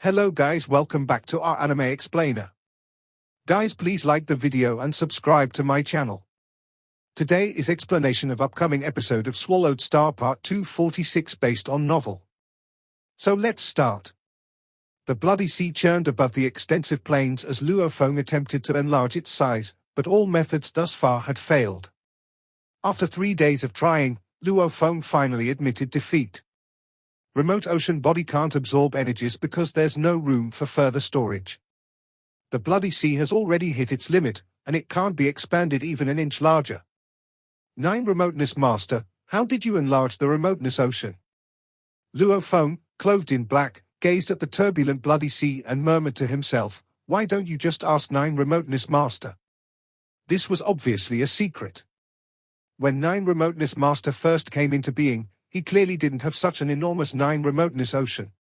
Hello guys, welcome back to our anime explainer. Guys, please like the video and subscribe to my channel. Today is explanation of upcoming episode of Swallowed Star Part 246 based on novel. So let's start. The bloody sea churned above the extensive plains as Luofeng attempted to enlarge its size, but all methods thus far had failed. After 3 days of trying, Luofeng finally admitted defeat. Remote ocean body can't absorb energies because there's no room for further storage. The bloody sea has already hit its limit, and it can't be expanded even an inch larger. 9 Remoteness Master, how did you enlarge the remoteness ocean? Luofeng, clothed in black, gazed at the turbulent bloody sea and murmured to himself, why don't you just ask 9 Remoteness Master? This was obviously a secret. When 9 Remoteness Master first came into being, he clearly didn't have such an enormous 9 remoteness ocean.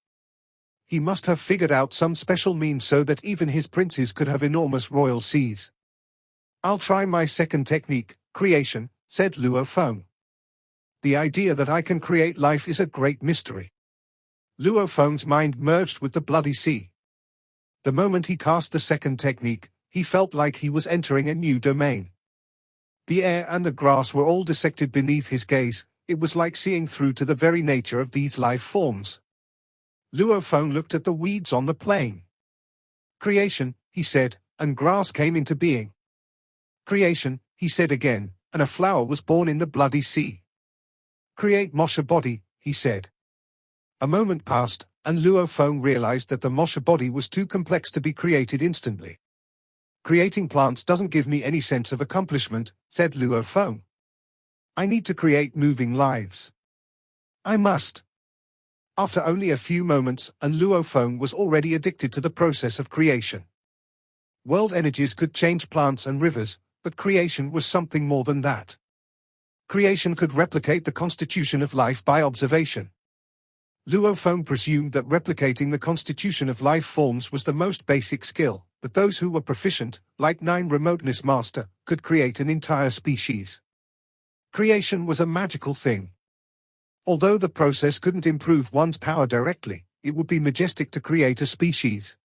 He must have figured out some special means so that even his princes could have enormous royal seas. I'll try my second technique, creation, said Luofeng. The idea that I can create life is a great mystery. Luofeng's mind merged with the bloody sea. The moment he cast the second technique, he felt like he was entering a new domain. The air and the grass were all dissected beneath his gaze. It was like seeing through to the very nature of these life forms. Luofeng looked at the weeds on the plain. Creation, he said, and grass came into being. Creation, he said again, and a flower was born in the bloody sea. Create Mosha body, he said. A moment passed, and Luofeng realized that the Mosha body was too complex to be created instantly. Creating plants doesn't give me any sense of accomplishment, said Luofeng. I need to create moving lives. I must. After only a few moments, and Luofeng was already addicted to the process of creation. World energies could change plants and rivers, but creation was something more than that. Creation could replicate the constitution of life by observation. Luofeng presumed that replicating the constitution of life forms was the most basic skill, but those who were proficient, like 9 Remoteness Master, could create an entire species. Creation was a magical thing. Although the process couldn't improve one's power directly, it would be majestic to create a species.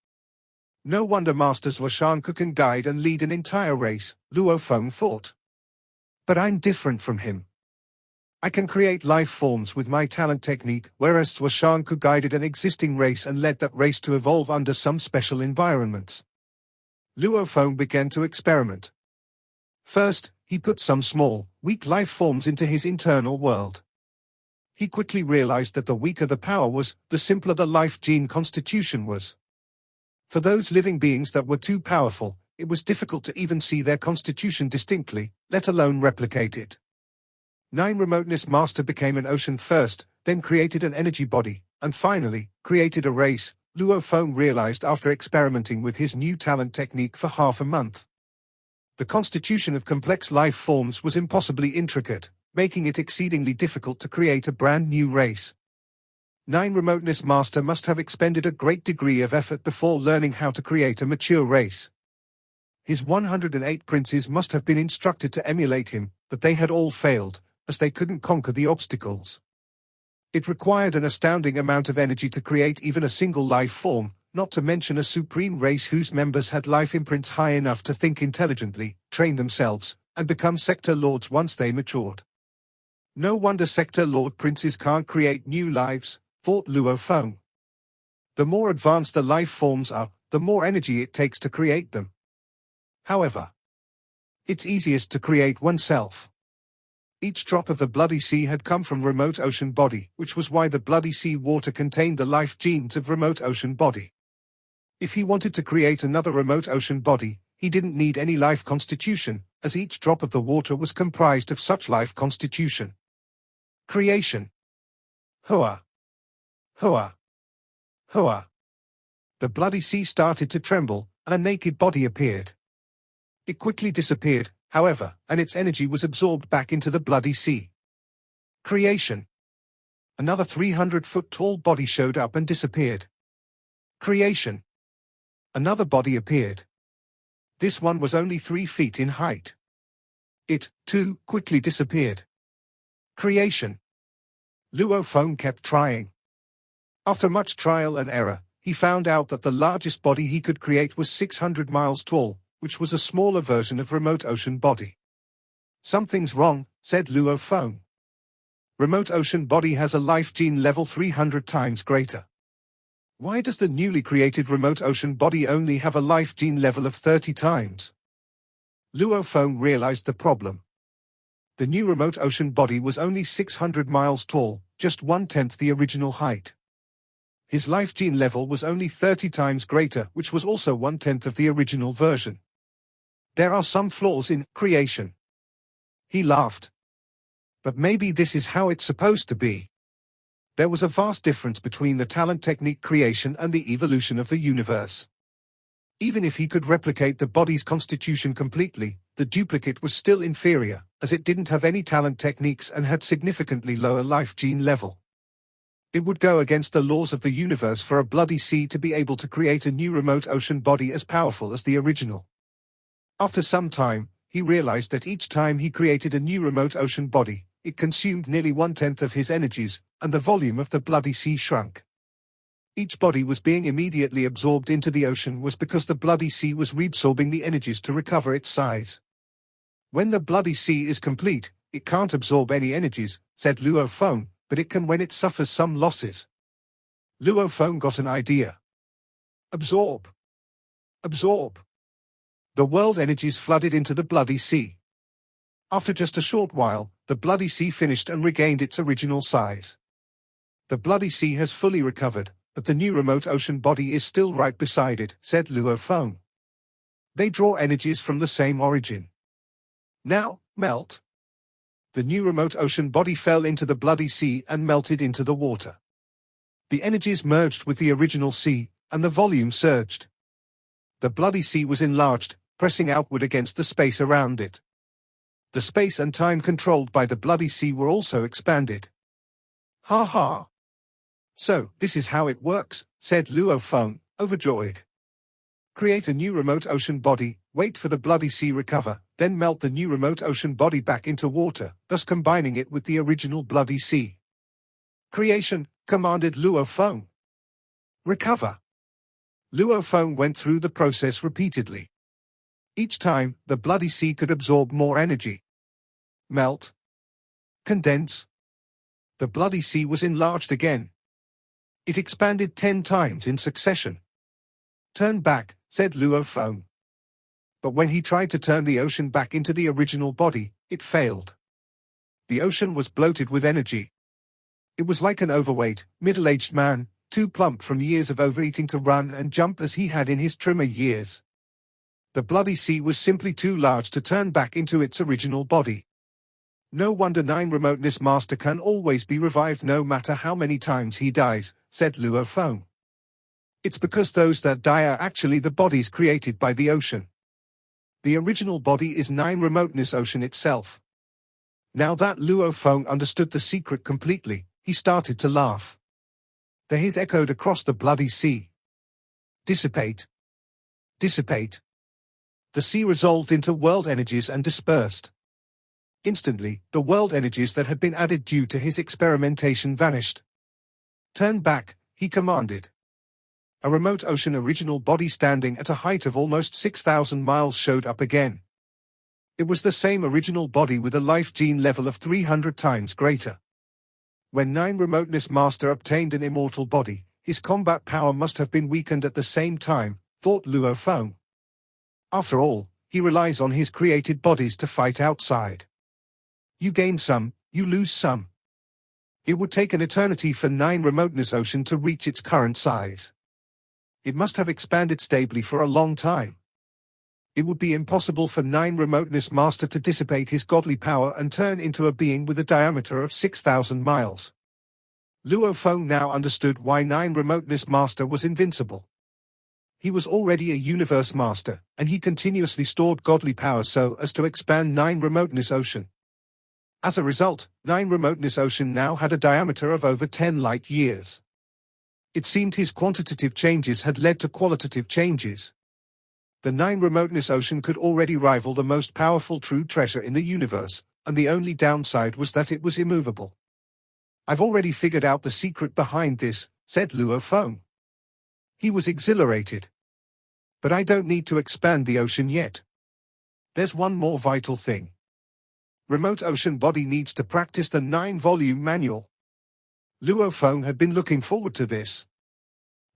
No wonder Masters Washanku can guide and lead an entire race, Luofeng thought. But I'm different from him. I can create life forms with my talent technique, whereas Washanku guided an existing race and led that race to evolve under some special environments. Luofeng began to experiment. First, he put some small, weak life forms into his internal world. He quickly realized that the weaker the power was, the simpler the life gene constitution was. For those living beings that were too powerful, it was difficult to even see their constitution distinctly, let alone replicate it. 9 Remoteness Master became an ocean first, then created an energy body, and finally, created a race, Luofeng realized after experimenting with his new talent technique for half a month. The constitution of complex life forms was impossibly intricate, making it exceedingly difficult to create a brand new race. 9 Remoteness Master must have expended a great degree of effort before learning how to create a mature race. His 108 princes must have been instructed to emulate him, but they had all failed, as they couldn't conquer the obstacles. It required an astounding amount of energy to create even a single life form, not to mention a supreme race whose members had life imprints high enough to think intelligently, train themselves, and become sector lords once they matured. No wonder sector lord princes can't create new lives, thought Luofeng. The more advanced the life forms are, the more energy it takes to create them. However, it's easiest to create oneself. Each drop of the bloody sea had come from remote ocean body, which was why the bloody sea water contained the life genes of remote ocean body. If he wanted to create another remote ocean body, he didn't need any life constitution, as each drop of the water was comprised of such life constitution. Creation. Hua. Hua. Hua. The bloody sea started to tremble, and a naked body appeared. It quickly disappeared, however, and its energy was absorbed back into the bloody sea. Creation. Another 300-foot-tall body showed up and disappeared. Creation. Another body appeared. This one was only 3 feet in height. It, too, quickly disappeared. Creation. Luofeng kept trying. After much trial and error, he found out that the largest body he could create was 600 miles tall, which was a smaller version of remote ocean body. Something's wrong, said Luo Feng. Remote ocean body has a life gene level 300 times greater. Why does the newly created remote ocean body only have a life gene level of 30 times? Luo Feng realized the problem. The new remote ocean body was only 600 miles tall, just 1/10 the original height. His life gene level was only 30 times greater, which was also 1/10 of the original version. There are some flaws in creation. He laughed. But maybe this is how it's supposed to be. There was a vast difference between the talent technique creation and the evolution of the universe. Even if he could replicate the body's constitution completely, the duplicate was still inferior, as it didn't have any talent techniques and had significantly lower life gene level. It would go against the laws of the universe for a bloody sea to be able to create a new remote ocean body as powerful as the original. After some time, he realized that each time he created a new remote ocean body, it consumed nearly 1/10 of his energies, and the volume of the bloody sea shrunk. Each body was being immediately absorbed into the ocean was because the bloody sea was reabsorbing the energies to recover its size. When the bloody sea is complete, it can't absorb any energies, said Luo Feng, but it can when it suffers some losses. Luo Feng got an idea. Absorb. Absorb. The world energies flooded into the bloody sea. After just a short while, the bloody sea finished and regained its original size. The bloody sea has fully recovered, but the new remote ocean body is still right beside it, said Luo Feng. They draw energies from the same origin. Now, melt. The new remote ocean body fell into the bloody sea and melted into the water. The energies merged with the original sea, and the volume surged. The bloody sea was enlarged, pressing outward against the space around it. The space and time controlled by the bloody sea were also expanded. Ha ha! So, this is how it works, said Luo Feng, overjoyed. Create a new remote ocean body, wait for the bloody sea recover, then melt the new remote ocean body back into water, thus combining it with the original bloody sea. Creation, commanded Luo Feng. Recover. Luo Feng went through the process repeatedly. Each time, the bloody sea could absorb more energy. Melt. Condense. The bloody sea was enlarged again. It expanded 10 times in succession. Turn back, said Luo Feng. But when he tried to turn the ocean back into the original body, it failed. The ocean was bloated with energy. It was like an overweight, middle-aged man, too plump from years of overeating to run and jump as he had in his trimmer years. The bloody sea was simply too large to turn back into its original body. No wonder Nine Remoteness Master can always be revived no matter how many times he dies, said Luo Feng. It's because those that die are actually the bodies created by the ocean. The original body is Nine Remoteness Ocean itself. Now that Luo Feng understood the secret completely, he started to laugh. The hiss echoed across the bloody sea. Dissipate. Dissipate. The sea resolved into world energies and dispersed. Instantly, the world energies that had been added due to his experimentation vanished. Turn back, he commanded. A remote ocean original body standing at a height of almost 6,000 miles showed up again. It was the same original body with a life gene level of 300 times greater. When Nine Remoteness Master obtained an immortal body, his combat power must have been weakened at the same time, thought Luo Feng. After all, he relies on his created bodies to fight outside. You gain some, you lose some. It would take an eternity for Nine Remoteness Ocean to reach its current size. It must have expanded stably for a long time. It would be impossible for Nine Remoteness Master to dissipate his godly power and turn into a being with a diameter of 6,000 miles. Luo Feng now understood why Nine Remoteness Master was invincible. He was already a universe master, and he continuously stored godly power so as to expand Nine Remoteness Ocean. As a result, Nine Remoteness Ocean now had a diameter of over 10 light years. It seemed his quantitative changes had led to qualitative changes. The Nine Remoteness Ocean could already rival the most powerful true treasure in the universe, and the only downside was that it was immovable. I've already figured out the secret behind this, said Luo Feng. He was exhilarated. But I don't need to expand the ocean yet. There's one more vital thing. Remote Ocean Body needs to practice the 9-volume manual. Luo Feng had been looking forward to this.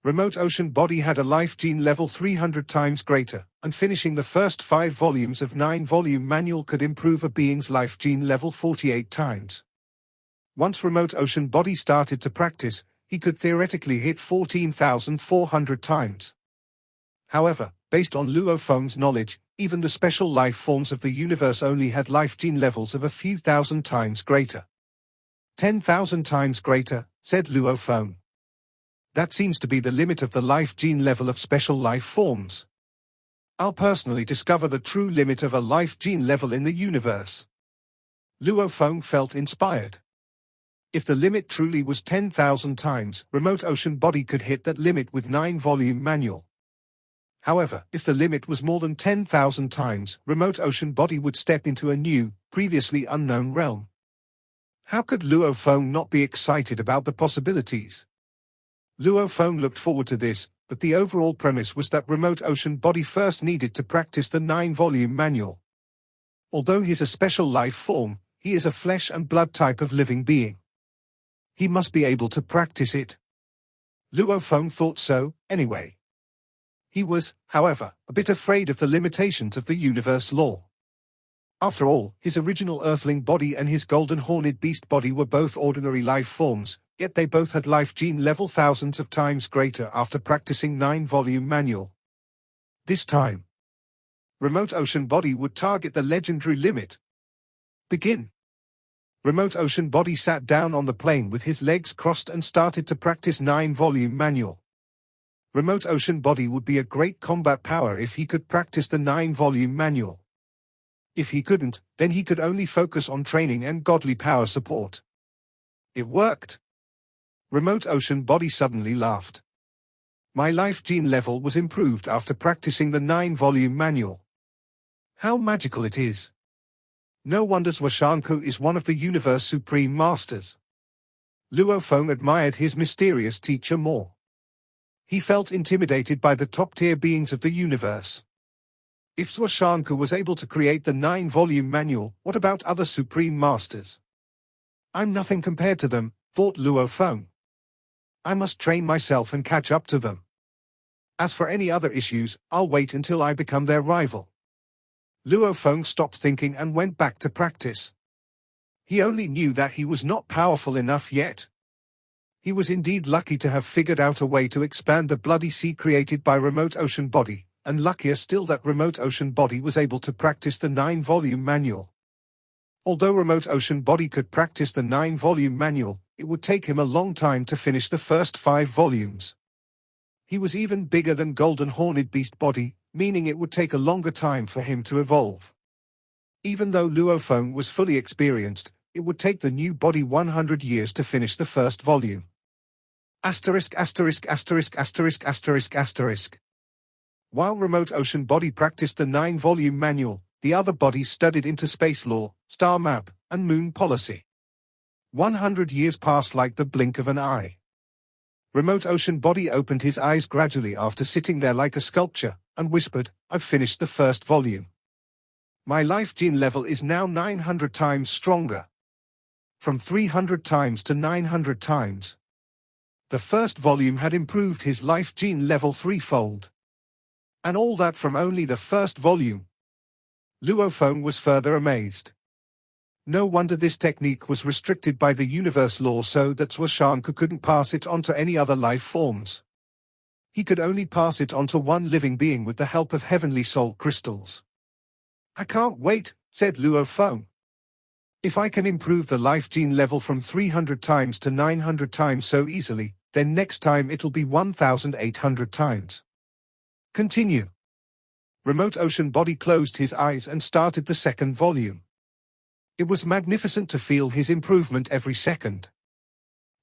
Remote Ocean Body had a life gene level 300 times greater, and finishing the first 5 volumes of 9-volume manual could improve a being's life gene level 48 times. Once Remote Ocean Body started to practice, he could theoretically hit 14,400 times. However, based on Luo Feng's knowledge, even the special life forms of the universe only had life gene levels of a few thousand times greater. 10,000 times greater, said Luo Feng. That seems to be the limit of the life gene level of special life forms. I'll personally discover the true limit of a life gene level in the universe. Luo Feng felt inspired. If the limit truly was 10,000 times, Remote Ocean Body could hit that limit with 9-volume manual. However, if the limit was more than 10,000 times, Remote Ocean Body would step into a new, previously unknown realm. How could Luo Feng not be excited about the possibilities? Luo Feng looked forward to this, but the overall premise was that Remote Ocean Body first needed to practice the 9-volume manual. Although he's a special life form, he is a flesh and blood type of living being. He must be able to practice it. Luo Feng thought so, anyway. He was, however, a bit afraid of the limitations of the universe law. After all, his original Earthling body and his golden horned beast body were both ordinary life forms, yet they both had life gene level thousands of times greater after practicing 9-volume manual. This time, Remote Ocean Body would target the legendary limit. Begin. Remote Ocean Body sat down on the plane with his legs crossed and started to practice 9-volume manual. Remote Ocean Body would be a great combat power if he could practice the 9-volume manual. If he couldn't, then he could only focus on training and godly power support. It worked. Remote Ocean Body suddenly laughed. My life gene level was improved after practicing the 9-volume manual. How magical it is. No wonder Zwashanku is one of the universe supreme masters. Luo Feng admired his mysterious teacher more. He felt intimidated by the top-tier beings of the universe. If Zwashanku was able to create the 9-volume manual, what about other supreme masters? I'm nothing compared to them, thought Luo Feng. I must train myself and catch up to them. As for any other issues, I'll wait until I become their rival. Luo Feng stopped thinking and went back to practice. He only knew that he was not powerful enough yet. He was indeed lucky to have figured out a way to expand the bloody sea created by Remote Ocean Body, and luckier still that Remote Ocean Body was able to practice the 9-volume manual. Although Remote Ocean Body could practice the 9-volume manual, it would take him a long time to finish the first 5 volumes. He was even bigger than Golden Horned Beast Body, meaning it would take a longer time for him to evolve. Even though Luo Feng was fully experienced, it would take the new body 100 years to finish the first volume. Asterisk asterisk asterisk asterisk asterisk asterisk. While Remote Ocean Body practiced the 9-volume manual, the other bodies studied interspace law, star map, and moon policy. 100 years passed like the blink of an eye. Remote Ocean Body opened his eyes gradually after sitting there like a sculpture, and whispered, I've finished the first volume. My life gene level is now 900 times stronger. From 300 times to 900 times. The first volume had improved his life gene level 3-fold. And all that from only the first volume. Luo Feng was further amazed. No wonder this technique was restricted by the universe law so that Zwashanku couldn't pass it on to any other life forms. He could only pass it on to one living being with the help of heavenly soul crystals. I can't wait, said Luo Feng. If I can improve the life gene level from 300 times to 900 times so easily, then next time it'll be 1,800 times. Continue. Remote Ocean Body closed his eyes and started the second volume. It was magnificent to feel his improvement every second.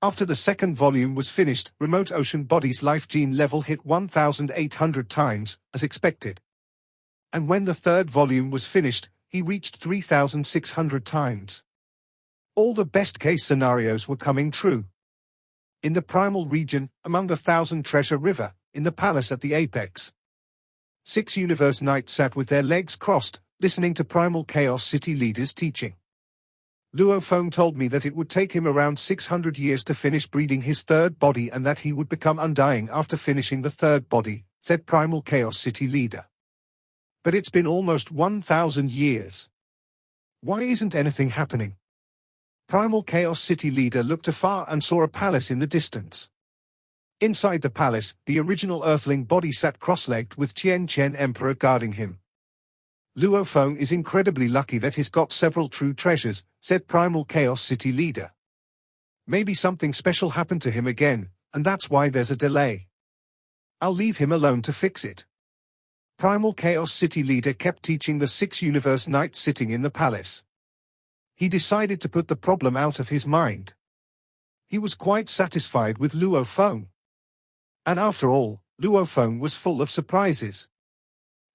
After the second volume was finished, Remote Ocean Body's life gene level hit 1,800 times, as expected. And when the third volume was finished, he reached 3,600 times. All the best-case scenarios were coming true. In the primal region, among the Thousand Treasure River, in the palace at the apex. 6 universe knights sat with their legs crossed, listening to Primal Chaos City leaders' teaching. Luo Feng told me that it would take him around 600 years to finish breeding his third body and that he would become undying after finishing the third body, said Primal Chaos City leader. But it's been almost 1,000 years. Why isn't anything happening? Primal Chaos City leader looked afar and saw a palace in the distance. Inside the palace, the original Earthling body sat cross-legged with Tian Chen Emperor guarding him. Luo Feng is incredibly lucky that he's got several true treasures, said Primal Chaos City leader. Maybe something special happened to him again, and that's why there's a delay. I'll leave him alone to fix it. Primal Chaos City leader kept teaching the 6 universe knights sitting in the palace. He decided to put the problem out of his mind. He was quite satisfied with Luo Feng. And after all, Luo Feng was full of surprises.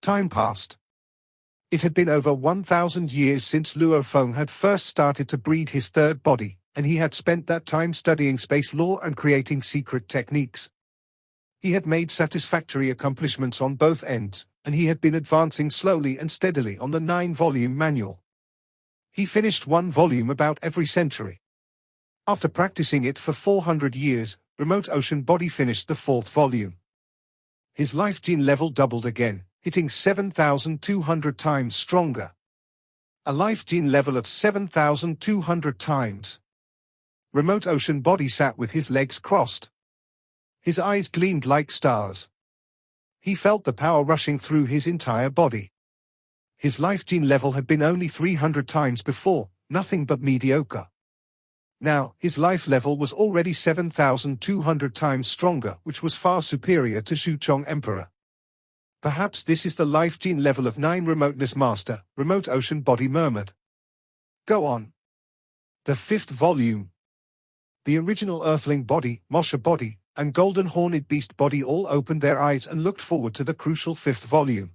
Time passed. It had been over 1,000 years since Luo Feng had first started to breed his third body, and he had spent that time studying space law and creating secret techniques. He had made satisfactory accomplishments on both ends, and he had been advancing slowly and steadily on the 9-volume manual. He finished 1 volume about every century. After practicing it for 400 years, Remote Ocean Body finished the 4th volume. His life gene level doubled again, hitting 7,200 times stronger. A life gene level of 7,200 times. Remote Ocean Body sat with his legs crossed. His eyes gleamed like stars. He felt the power rushing through his entire body. His life gene level had been only 300 times before, nothing but mediocre. Now, his life level was already 7,200 times stronger, which was far superior to Shuchong Emperor. Perhaps this is the life gene level of 9 Remoteness Master, Remote Ocean Body murmured. Go on. The 5th volume. The original Earthling body, Mosha body, and Golden Horned Beast body all opened their eyes and looked forward to the crucial 5th volume.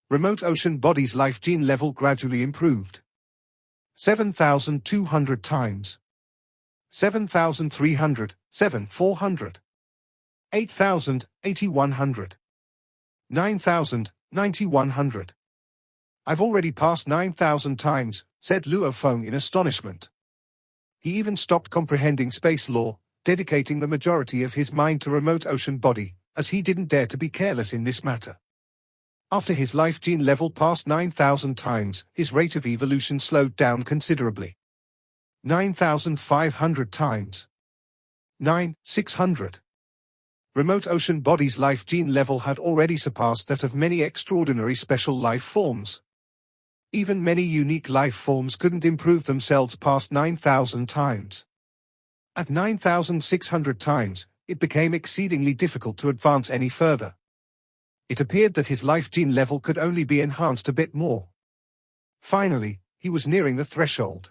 Remote Ocean Body's life gene level gradually improved. 7,200 times. 7,300, 7,400. 8,000, 8,100. 9,000, 9,100. I've already passed 9,000 times, said Luo Feng in astonishment. He even stopped comprehending space law, dedicating the majority of his mind to Remote Ocean Body, as he didn't dare to be careless in this matter. After his life gene level passed 9,000 times, his rate of evolution slowed down considerably. 9,500 times. 9,600. Remote Ocean Body's life gene level had already surpassed that of many extraordinary special life forms. Even many unique life forms couldn't improve themselves past 9,000 times. At 9,600 times, it became exceedingly difficult to advance any further. It appeared that his life gene level could only be enhanced a bit more. Finally, he was nearing the threshold.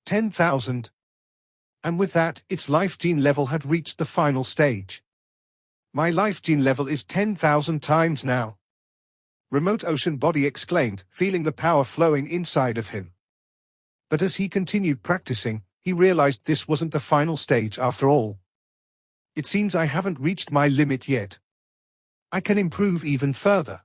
10,000. And with that, its life gene level had reached the final stage. My life gene level is 10,000 times now. Remote Ocean Body exclaimed, feeling the power flowing inside of him. But as he continued practicing, he realized this wasn't the final stage after all. It seems I haven't reached my limit yet. I can improve even further.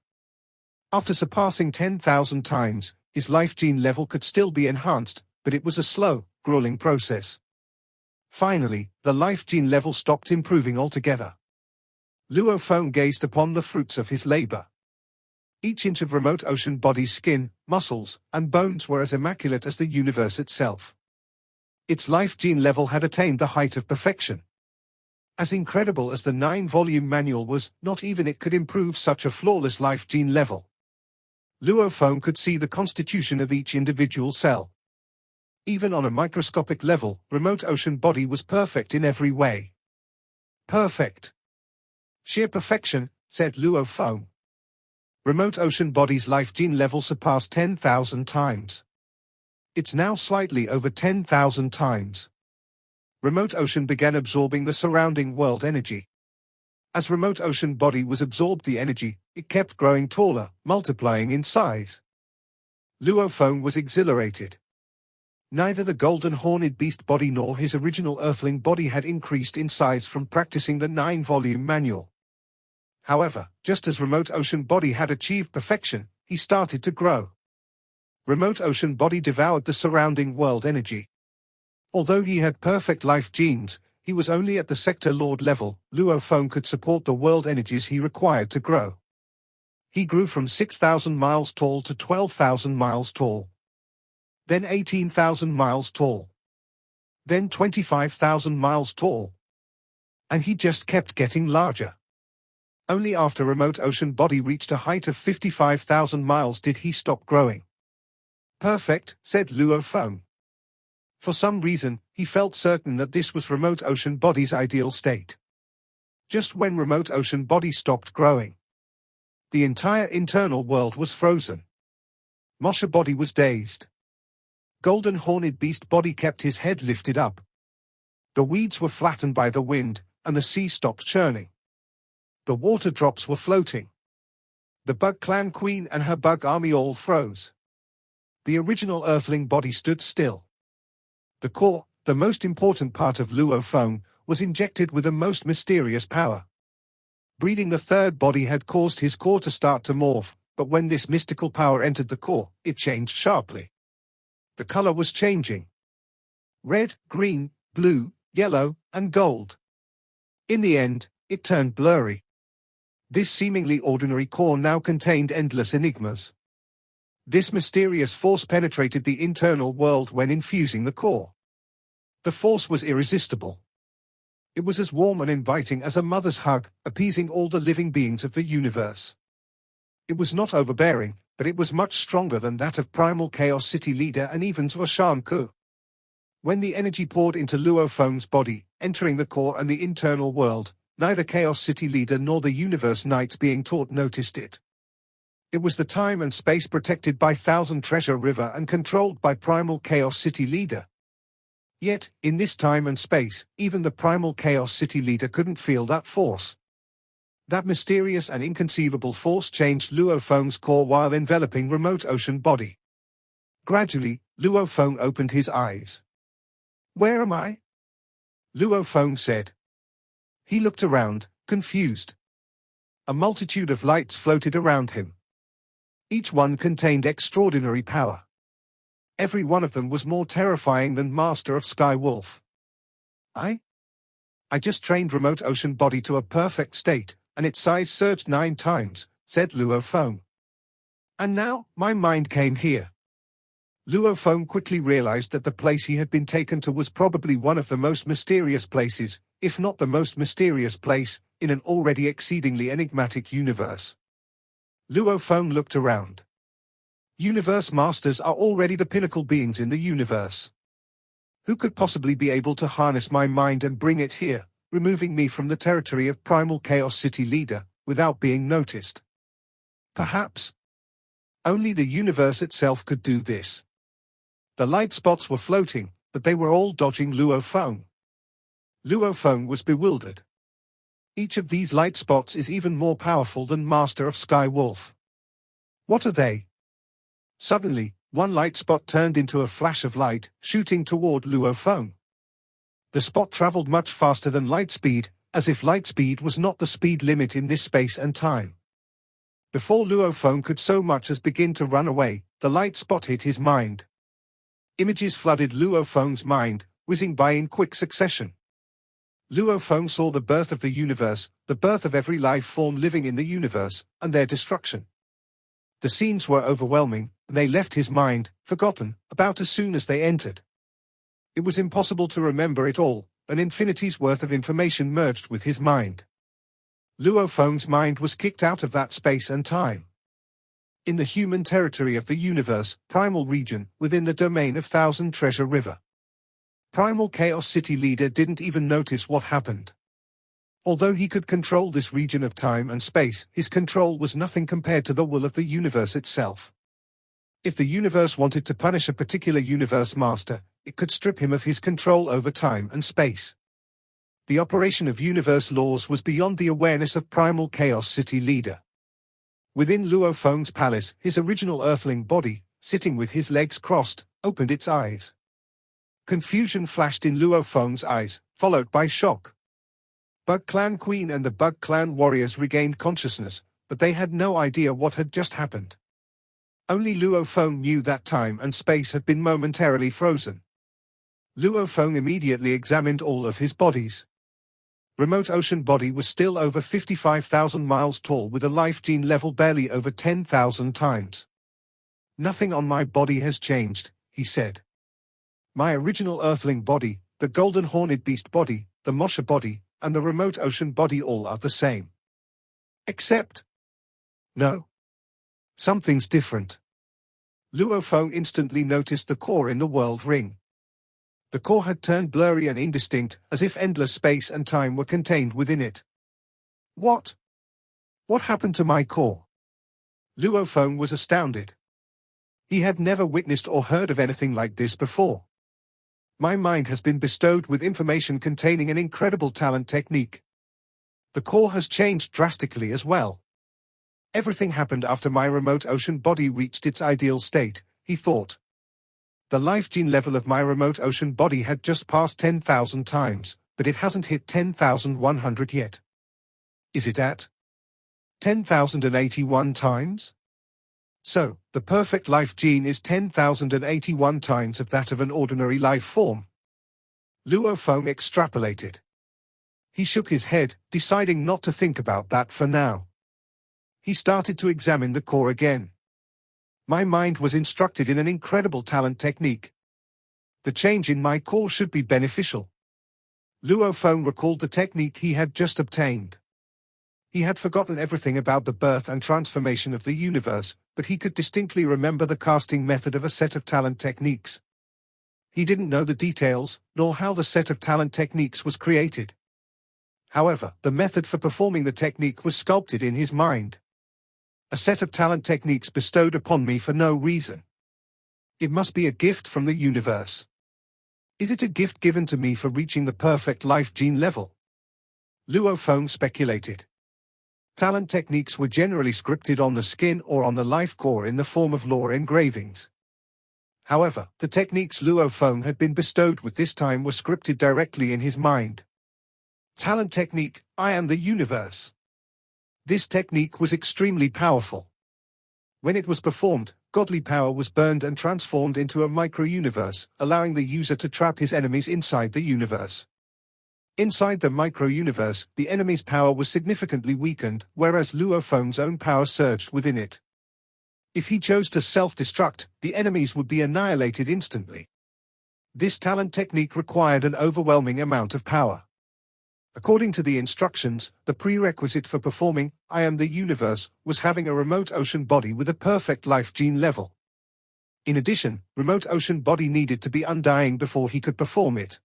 After surpassing 10,000 times, his life gene level could still be enhanced, but it was a slow, grueling process. Finally, the life gene level stopped improving altogether. Luo Feng gazed upon the fruits of his labor. Each inch of Remote Ocean Body's skin, muscles, and bones were as immaculate as the universe itself. Its life gene level had attained the height of perfection. As incredible as the 9-volume manual was, not even it could improve such a flawless life gene level. Luo Feng could see the constitution of each individual cell. Even on a microscopic level, Remote Ocean Body was perfect in every way. Perfect. Sheer perfection, said Luo Feng. Remote Ocean Body's life gene level surpassed 10,000 times. It's now slightly over 10,000 times. Remote Ocean began absorbing the surrounding world energy. As Remote Ocean Body was absorbed the energy, it kept growing taller, multiplying in size. Luo Feng was exhilarated. Neither the Golden Horned Beast body nor his original Earthling body had increased in size from practicing the 9-volume manual. However, just as Remote Ocean Body had achieved perfection, he started to grow. Remote Ocean Body devoured the surrounding world energy. Although he had perfect life genes, he was only at the Sector Lord level. Luo Feng could support the world energies he required to grow. He grew from 6,000 miles tall to 12,000 miles tall. Then 18,000 miles tall. Then 25,000 miles tall. And he just kept getting larger. Only after Remote Ocean Body reached a height of 55,000 miles did he stop growing. Perfect, said Luo Feng. For some reason, he felt certain that this was Remote Ocean Body's ideal state. Just when Remote Ocean Body stopped growing, the entire internal world was frozen. Mosha Body was dazed. Golden Horned Beast Body kept his head lifted up. The weeds were flattened by the wind, and the sea stopped churning. The water drops were floating. The Bug Clan Queen and her bug army all froze. The original Earthling body stood still. The core, the most important part of Luo Feng, was injected with a most mysterious power. Breeding the third body had caused his core to start to morph, but when this mystical power entered the core, it changed sharply. The color was changing. Red, green, blue, yellow, and gold. In the end, it turned blurry. This seemingly ordinary core now contained endless enigmas. This mysterious force penetrated the internal world when infusing the core. The force was irresistible. It was as warm and inviting as a mother's hug, appeasing all the living beings of the universe. It was not overbearing, but it was much stronger than that of Primal Chaos City leader and even Zuoshan Ku. When the energy poured into Luo Feng's body, entering the core and the internal world, neither Chaos City leader nor the universe knights being taught noticed it. It was the time and space protected by Thousand Treasure River and controlled by Primal Chaos City leader. Yet, in this time and space, even the Primal Chaos City leader couldn't feel that force. That mysterious and inconceivable force changed Luo Feng's core while enveloping Remote Ocean Body. Gradually, Luo Feng opened his eyes. "Where am I?" Luo Feng said. He looked around, confused. A multitude of lights floated around him. Each one contained extraordinary power. Every one of them was more terrifying than Master of Sky Wolf. I just trained Remote Ocean Body to a perfect state, and its size surged 9 times, said Luo Feng. And now, my mind came here. Luo Feng quickly realized that the place he had been taken to was probably one of the most mysterious places, if not the most mysterious place, in an already exceedingly enigmatic universe. Luo Feng looked around. Universe Masters are already the pinnacle beings in the universe. Who could possibly be able to harness my mind and bring it here, removing me from the territory of Primal Chaos City leader, without being noticed? Perhaps only the universe itself could do this. The light spots were floating, but they were all dodging Luo Feng. Luo Feng was bewildered. Each of these light spots is even more powerful than Master of Sky Wolf. What are they? Suddenly, one light spot turned into a flash of light, shooting toward Luo Feng. The spot traveled much faster than light speed, as if light speed was not the speed limit in this space and time. Before Luo Feng could so much as begin to run away, the light spot hit his mind. Images flooded Luo Feng's mind, whizzing by in quick succession. Luo Feng saw the birth of the universe, the birth of every life form living in the universe, and their destruction. The scenes were overwhelming, and they left his mind, forgotten, about as soon as they entered. It was impossible to remember it all, an infinity's worth of information merged with his mind. Luo Feng's mind was kicked out of that space and time. In the human territory of the universe, primal region, within the domain of Thousand Treasure River. Primal Chaos City leader didn't even notice what happened. Although he could control this region of time and space, his control was nothing compared to the will of the universe itself. If the universe wanted to punish a particular universe master, it could strip him of his control over time and space. The operation of universe laws was beyond the awareness of Primal Chaos City leader. Within Luo Feng's palace, his original Earthling body, sitting with his legs crossed, opened its eyes. Confusion flashed in Luo Feng's eyes, followed by shock. Bug Clan Queen and the Bug Clan warriors regained consciousness, but they had no idea what had just happened. Only Luo Feng knew that time and space had been momentarily frozen. Luo Feng immediately examined all of his bodies. Remote ocean body was still over 55,000 miles tall with a life gene level barely over 10,000 times. Nothing on my body has changed, he said. My original Earthling body, the Golden Horned Beast body, the Mosha body, and the remote ocean body all are the same. Except... no. Something's different. Luo Feng instantly noticed the core in the world ring. The core had turned blurry and indistinct, as if endless space and time were contained within it. What? What happened to my core? Luo Feng was astounded. He had never witnessed or heard of anything like this before. My mind has been bestowed with information containing an incredible talent technique. The core has changed drastically as well. Everything happened after my remote ocean body reached its ideal state, he thought. The life gene level of my remote ocean body had just passed 10,000 times, but it hasn't hit 10,100 yet. Is it at 10,081 times? So, the perfect life gene is 10,081 times of that of an ordinary life form. Luo Feng extrapolated. He shook his head, deciding not to think about that for now. He started to examine the core again. My mind was instructed in an incredible talent technique. The change in my core should be beneficial. Luo Feng recalled the technique he had just obtained. He had forgotten everything about the birth and transformation of the universe, but he could distinctly remember the casting method of a set of talent techniques. He didn't know the details, nor how the set of talent techniques was created. However, the method for performing the technique was sculpted in his mind. A set of talent techniques bestowed upon me for no reason. It must be a gift from the universe. Is it a gift given to me for reaching the perfect life gene level? Luo Feng speculated. Talent techniques were generally scripted on the skin or on the life core in the form of lore engravings. However, the techniques Luo Feng had been bestowed with this time were scripted directly in his mind. Talent technique, I am the universe. This technique was extremely powerful. When it was performed, godly power was burned and transformed into a micro-universe, allowing the user to trap his enemies inside the universe. Inside the micro-universe, the enemy's power was significantly weakened, whereas Luo Feng's own power surged within it. If he chose to self-destruct, the enemies would be annihilated instantly. This talent technique required an overwhelming amount of power. According to the instructions, the prerequisite for performing I Am the Universe was having a remote ocean body with a perfect life gene level. In addition, remote ocean body needed to be undying before he could perform it.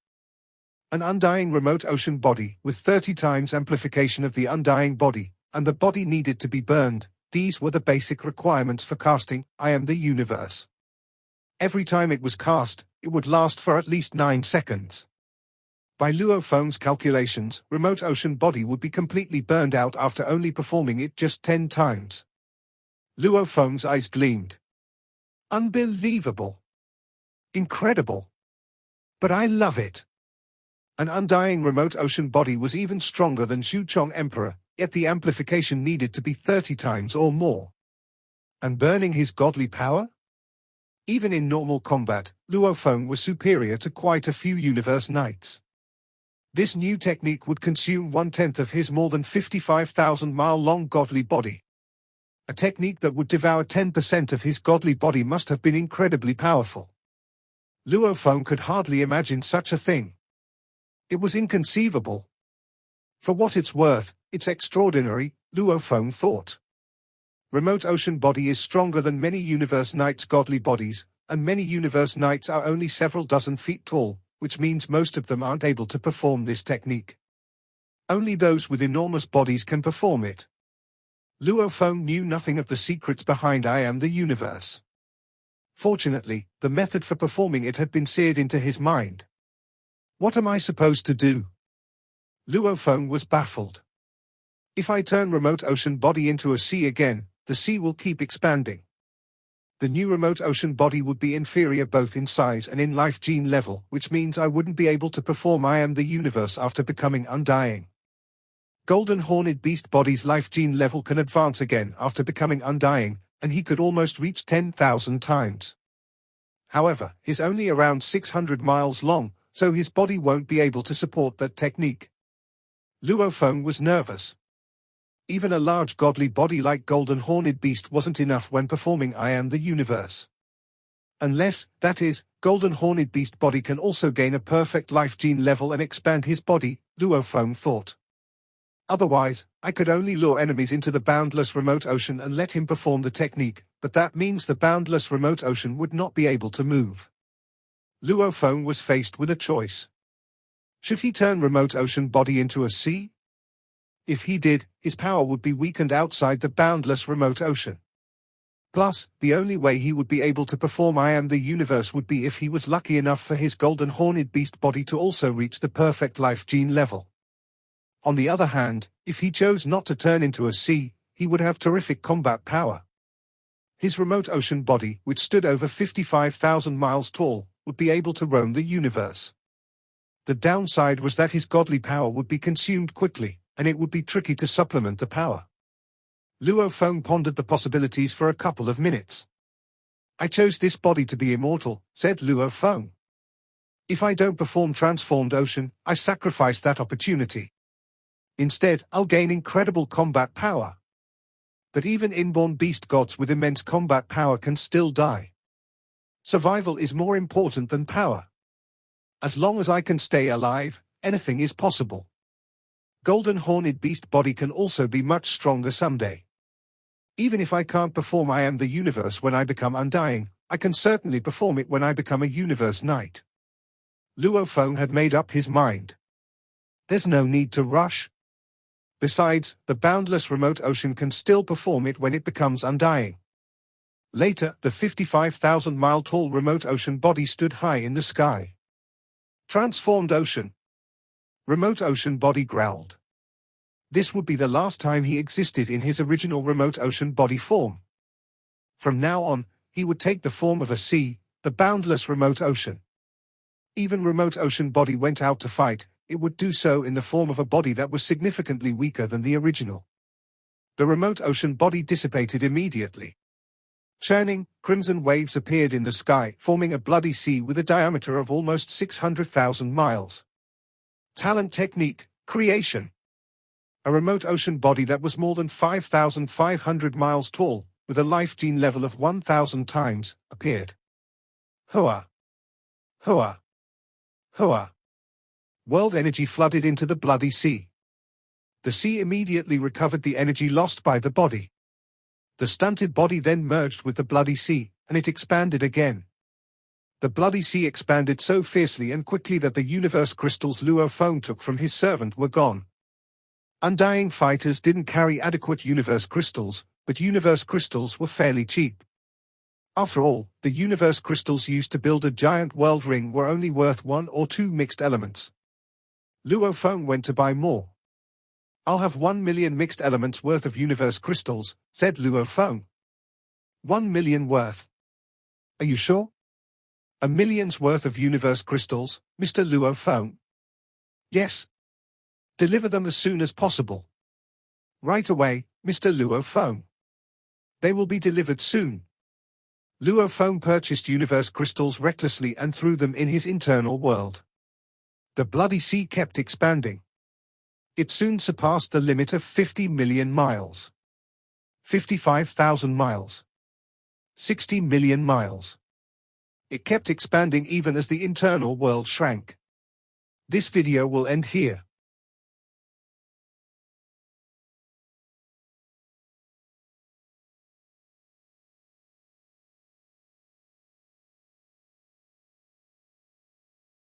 An undying remote ocean body with 30 times amplification of the undying body, and the body needed to be burned. These were the basic requirements for casting I Am the Universe. Every time it was cast, it would last for at least 9 seconds. By Luo Feng's calculations, remote ocean body would be completely burned out after only performing it just 10 times. Luo Feng's eyes gleamed. Unbelievable. Incredible. But I love it. An undying remote ocean body was even stronger than Xuchong Emperor, yet the amplification needed to be 30 times or more. And burning his godly power? Even in normal combat, Luo Feng was superior to quite a few universe knights. This new technique would consume 1/10 of his more than 55,000-mile-long godly body. A technique that would devour 10% of his godly body must have been incredibly powerful. Luo Feng could hardly imagine such a thing. It was inconceivable. For what it's worth, it's extraordinary, Luo Feng thought. Remote ocean body is stronger than many universe knights' godly bodies, and many universe knights are only several dozen feet tall, which means most of them aren't able to perform this technique. Only those with enormous bodies can perform it. Luo Feng knew nothing of the secrets behind I Am the Universe. Fortunately, the method for performing it had been seared into his mind. What am I supposed to do? Luo Feng was baffled. If I turn remote ocean body into a sea again, the sea will keep expanding. The new remote ocean body would be inferior both in size and in life gene level, which means I wouldn't be able to perform I Am the Universe after becoming undying. Golden Horned Beast Body's life gene level can advance again after becoming undying, and he could almost reach 10,000 times. However, he's only around 600 miles long, so his body won't be able to support that technique. Luo Feng was nervous. Even a large godly body like Golden Horned Beast wasn't enough when performing I Am the Universe. Unless, that is, Golden Horned Beast Body can also gain a perfect life gene level and expand his body, Luo Feng thought. Otherwise, I could only lure enemies into the boundless remote ocean and let him perform the technique, but that means the boundless remote ocean would not be able to move. Luo Feng was faced with a choice. Should he turn remote ocean body into a sea? If he did, his power would be weakened outside the boundless remote ocean. Plus, the only way he would be able to perform I Am the Universe would be if he was lucky enough for his Golden Horned Beast body to also reach the perfect life gene level. On the other hand, if he chose not to turn into a sea, he would have terrific combat power. His remote ocean body, which stood over 55,000 miles tall, would be able to roam the universe. The downside was that his godly power would be consumed quickly, and it would be tricky to supplement the power. Luo Feng pondered the possibilities for a couple of minutes. I chose this body to be immortal, said Luo Feng. If I don't perform Transformed Ocean, I sacrifice that opportunity. Instead, I'll gain incredible combat power. But even inborn beast gods with immense combat power can still die. Survival is more important than power. As long as I can stay alive, anything is possible. Golden Horned Beast Body can also be much stronger someday. Even if I can't perform I Am the Universe when I become undying, I can certainly perform it when I become a Universe Knight. Luo Feng had made up his mind. There's no need to rush. Besides, the boundless remote ocean can still perform it when it becomes undying. Later, the 55,000-mile-tall remote ocean body stood high in the sky. Transformed Ocean. Remote ocean body growled. This would be the last time he existed in his original remote ocean body form. From now on, he would take the form of a sea, the boundless remote ocean. Even remote ocean body went out to fight, it would do so in the form of a body that was significantly weaker than the original. The remote ocean body dissipated immediately. Churning, crimson waves appeared in the sky, forming a bloody sea with a diameter of almost 600,000 miles. Talent technique, creation. A remote ocean body that was more than 5,500 miles tall, with a life gene level of 1,000 times, appeared. Hua! Hua! Hua! World energy flooded into the bloody sea. The sea immediately recovered the energy lost by the body. The stunted body then merged with the bloody sea, and it expanded again. The bloody sea expanded so fiercely and quickly that the universe crystals Luo Feng took from his servant were gone. Undying fighters didn't carry adequate universe crystals, but universe crystals were fairly cheap. After all, the universe crystals used to build a giant world ring were only worth 1 or 2 mixed elements. Luo Feng went to buy more. I'll have 1 million mixed elements worth of universe crystals, said Luo Feng. 1 million worth. Are you sure? A million's worth of universe crystals, Mr. Luo Feng? Yes. Deliver them as soon as possible. Right away, Mr. Luo Feng. They will be delivered soon. Luo Feng purchased universe crystals recklessly and threw them in his internal world. The bloody sea kept expanding. It soon surpassed the limit of 50 million miles. 55,000 miles. 60 million miles. It kept expanding even as the internal world shrank. This video will end here.